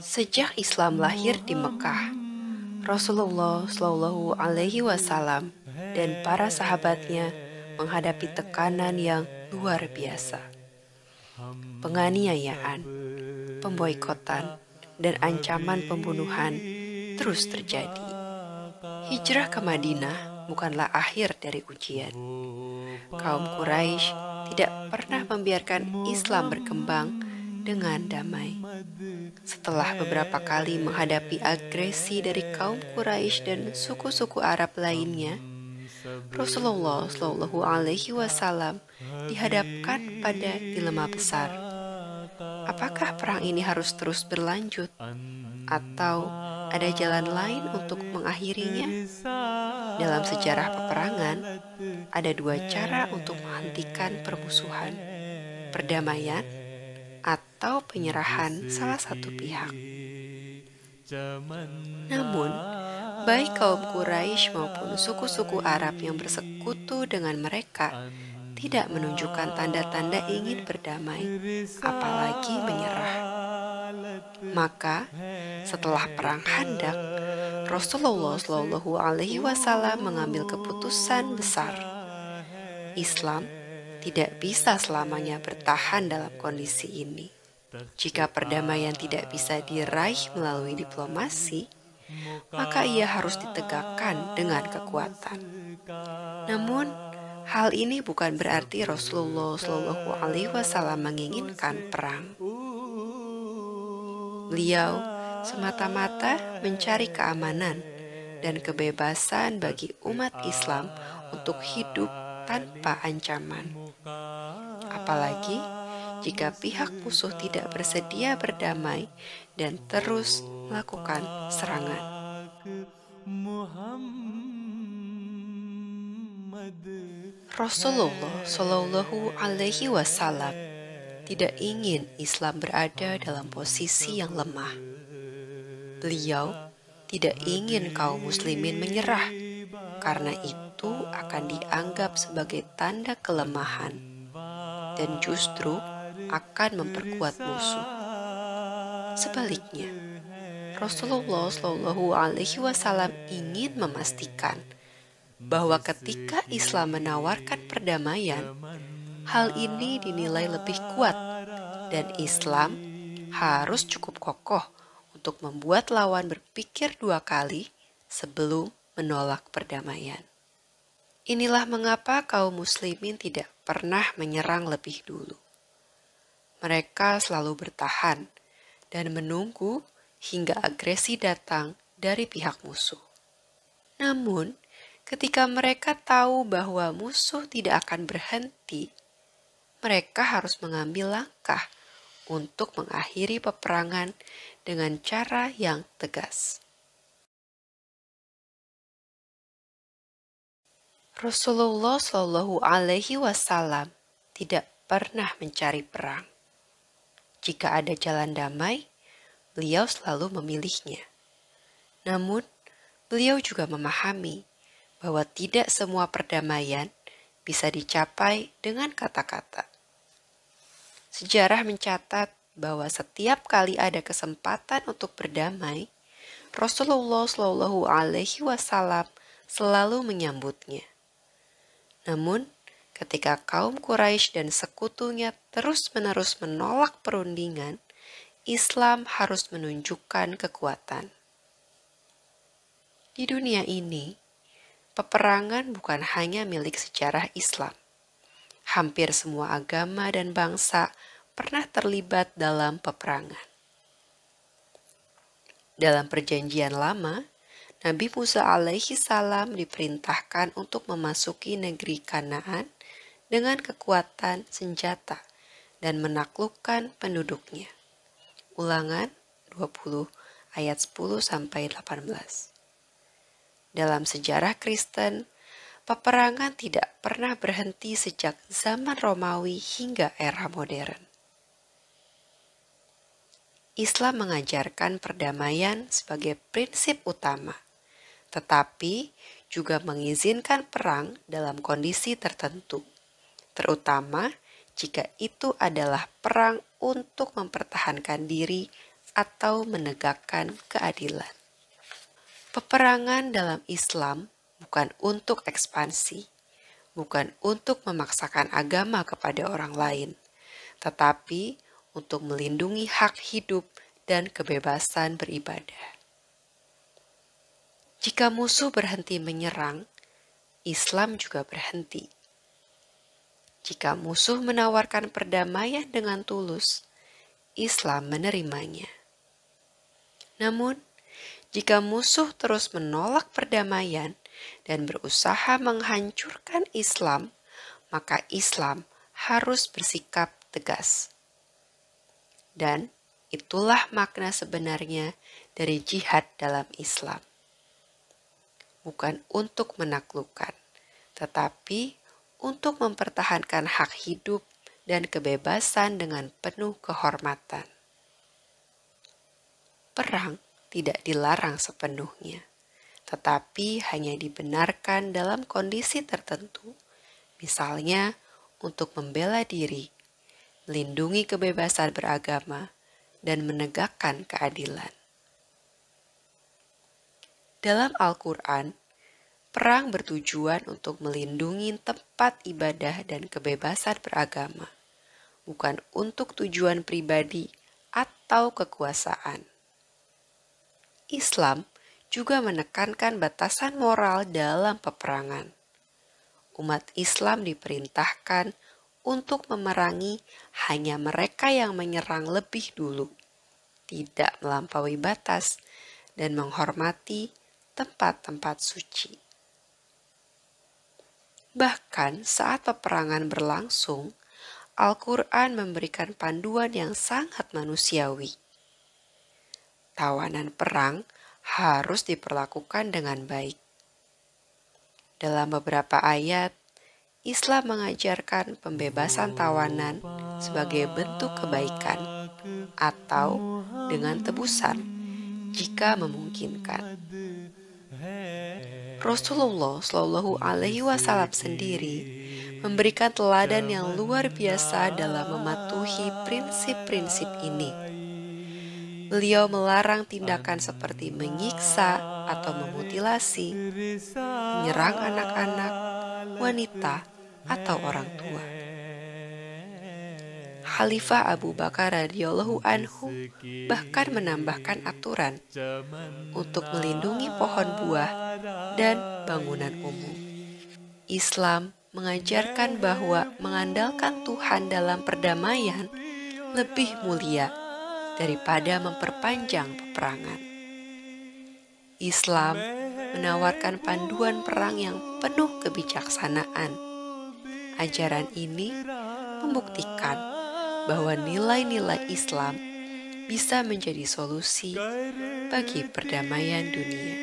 Sejak Islam lahir di Mekah, Rasulullah Shallallahu Alaihi Wasallam dan para sahabatnya menghadapi tekanan yang luar biasa, penganiayaan, pemboikotan, dan ancaman pembunuhan terus terjadi. Hijrah ke Madinah bukanlah akhir dari ujian. Kaum Quraisy tidak pernah membiarkan Islam berkembang dengan damai. Setelah beberapa kali menghadapi agresi dari kaum Quraisy dan suku-suku Arab lainnya, Rasulullah Shallallahu Alaihi Wasallam dihadapkan pada dilema besar. Apakah perang ini harus terus berlanjut, atau ada jalan lain untuk mengakhirinya? Dalam sejarah peperangan, ada dua cara untuk menghentikan permusuhan: perdamaian atau penyerahan salah satu pihak. Namun, baik kaum Quraisy maupun suku-suku Arab yang bersekutu dengan mereka tidak menunjukkan tanda-tanda ingin berdamai, apalagi menyerah. Maka, setelah perang Khandaq, Rasulullah Shallallahu Alaihi Wasallam mengambil keputusan besar. Islam tidak bisa selamanya bertahan dalam kondisi ini. Jika perdamaian tidak bisa diraih melalui diplomasi, maka ia harus ditegakkan dengan kekuatan. Namun, hal ini bukan berarti Rasulullah Shallallahu Alaihi Wasallam menginginkan perang. Beliau semata-mata mencari keamanan dan kebebasan bagi umat Islam untuk hidup tanpa ancaman. Apalagi jika pihak musuh tidak bersedia berdamai dan terus melakukan serangan. Rasulullah Shallallahu Alaihi Wasallam tidak ingin Islam berada dalam posisi yang lemah. Beliau tidak ingin kaum muslimin menyerah, karena itu akan dianggap sebagai tanda kelemahan dan justru akan memperkuat musuh. Sebaliknya, Rasulullah Shallallahu Alaihi Wasallam ingin memastikan bahwa ketika Islam menawarkan perdamaian, hal ini dinilai lebih kuat dan Islam harus cukup kokoh untuk membuat lawan berpikir dua kali sebelum menolak perdamaian. Inilah mengapa kaum muslimin tidak pernah menyerang lebih dulu. Mereka selalu bertahan dan menunggu hingga agresi datang dari pihak musuh. Namun, ketika mereka tahu bahwa musuh tidak akan berhenti, mereka harus mengambil langkah untuk mengakhiri peperangan dengan cara yang tegas. Rasulullah Shallallahu Alaihi Wasallam tidak pernah mencari perang. Jika ada jalan damai, beliau selalu memilihnya. Namun, beliau juga memahami bahwa tidak semua perdamaian bisa dicapai dengan kata-kata. Sejarah mencatat bahwa setiap kali ada kesempatan untuk berdamai, Rasulullah Shallallahu Alaihi Wasallam selalu menyambutnya. Namun, ketika kaum Quraisy dan sekutunya terus-menerus menolak perundingan, Islam harus menunjukkan kekuatan. Di dunia ini, peperangan bukan hanya milik sejarah Islam. Hampir semua agama dan bangsa pernah terlibat dalam peperangan. Dalam Perjanjian Lama, Nabi Musa alaihi salam diperintahkan untuk memasuki negeri Kanaan dengan kekuatan senjata dan menaklukkan penduduknya. Ulangan 20 ayat 10-18. Dalam sejarah Kristen, peperangan tidak pernah berhenti sejak zaman Romawi hingga era modern. Islam mengajarkan perdamaian sebagai prinsip utama, tetapi juga mengizinkan perang dalam kondisi tertentu, terutama jika itu adalah perang untuk mempertahankan diri atau menegakkan keadilan. Peperangan dalam Islam bukan untuk ekspansi, bukan untuk memaksakan agama kepada orang lain, tetapi untuk melindungi hak hidup dan kebebasan beribadah. Jika musuh berhenti menyerang, Islam juga berhenti. Jika musuh menawarkan perdamaian dengan tulus, Islam menerimanya. Namun, jika musuh terus menolak perdamaian dan berusaha menghancurkan Islam, maka Islam harus bersikap tegas. Dan itulah makna sebenarnya dari jihad dalam Islam. Bukan untuk menaklukkan, tetapi untuk mempertahankan hak hidup dan kebebasan dengan penuh kehormatan. Perang tidak dilarang sepenuhnya, tetapi hanya dibenarkan dalam kondisi tertentu, misalnya untuk membela diri, melindungi kebebasan beragama, dan menegakkan keadilan. Dalam Al-Quran, perang bertujuan untuk melindungi tempat ibadah dan kebebasan beragama, bukan untuk tujuan pribadi atau kekuasaan. Islam juga menekankan batasan moral dalam peperangan. Umat Islam diperintahkan untuk memerangi hanya mereka yang menyerang lebih dulu, tidak melampaui batas, dan menghormati tempat-tempat suci. Bahkan saat peperangan berlangsung, Al-Quran memberikan panduan yang sangat manusiawi. Tawanan perang harus diperlakukan dengan baik. Dalam beberapa ayat, Islam mengajarkan pembebasan tawanan sebagai bentuk kebaikan atau dengan tebusan jika memungkinkan. Rasulullah Shallallahu Alaihi Wasallam sendiri memberikan teladan yang luar biasa dalam mematuhi prinsip-prinsip ini. Beliau melarang tindakan seperti menyiksa atau memutilasi, menyerang anak-anak, wanita, atau orang tua. Khalifah Abu Bakar radhiyallahu anhu bahkan menambahkan aturan untuk melindungi pohon buah dan bangunan umum. Islam mengajarkan bahwa mengandalkan Tuhan dalam perdamaian lebih mulia daripada memperpanjang peperangan. Islam menawarkan panduan perang yang penuh kebijaksanaan. Ajaran ini membuktikan bahwa nilai-nilai Islam bisa menjadi solusi bagi perdamaian dunia.